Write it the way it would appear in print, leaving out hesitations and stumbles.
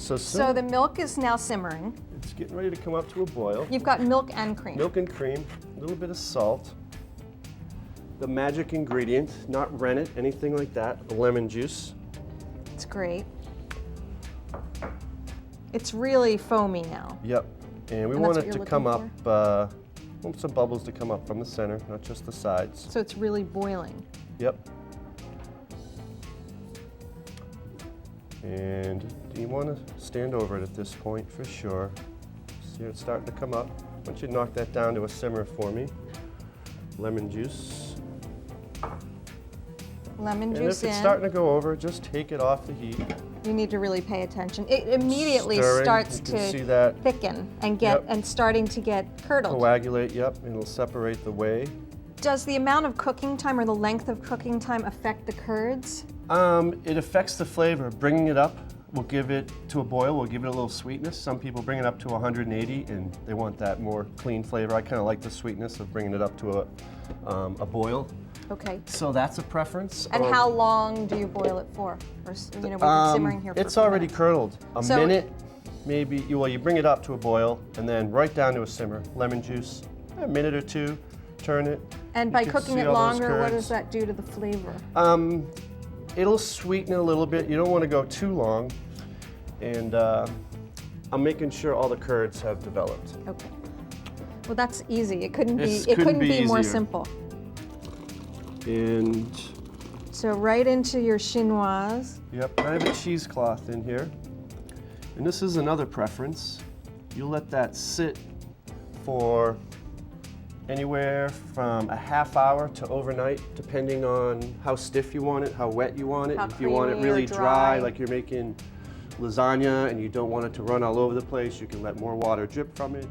So the milk is now simmering. It's getting ready to come up to a boil. You've got milk and cream. Milk and cream, a little bit of salt. The magic ingredient, not rennet, anything like that, the lemon juice. It's great. It's really foamy now. Yep, and we And want that's it what to you're come looking up, want some bubbles to come up from the center, not just the sides. So it's really boiling. Yep. And you want to stand over it at this point for sure. See it's starting to come up. Once you knock that down to a simmer for me, lemon juice. Lemon And juice if it's in. starting to go over, just take it off the heat. You need to really pay attention. It immediately Stirring, starts you can see to that thicken and Yep. and starting to get curdled. coagulate, yep, and it'll separate the whey. Does the amount of cooking time or the length of cooking time affect the curds? It affects the flavor. Bringing it up will give it to a boil, will give it a little sweetness. Some people bring it up to 180 and they want that more clean flavor. I kind of like the sweetness of bringing it up to a boil. Okay. So that's a preference. And how long do you boil it for? Or, we've been simmering here for It's a few already minutes. curdled. A So- minute, maybe. You bring it up to a boil and then right down to a simmer. Lemon juice, a minute or two, turn it. And You by can cooking see it all those longer, what curds. does that do to the flavor? It'll sweeten it a little bit. You don't want to go too long. And I'm making sure all the curds have developed. Okay. Well, that's easy. It couldn't This be. It couldn't couldn't be be more easier. simple. And So right into your chinoise. yep, I have a cheesecloth in here. And this is another preference. You let that sit for anywhere from a half hour to overnight, depending on how stiff you want it, how wet you want it. How If you want it creamy or really dry. like you're making lasagna and you don't want it to run all over the place, you can let more water drip from it.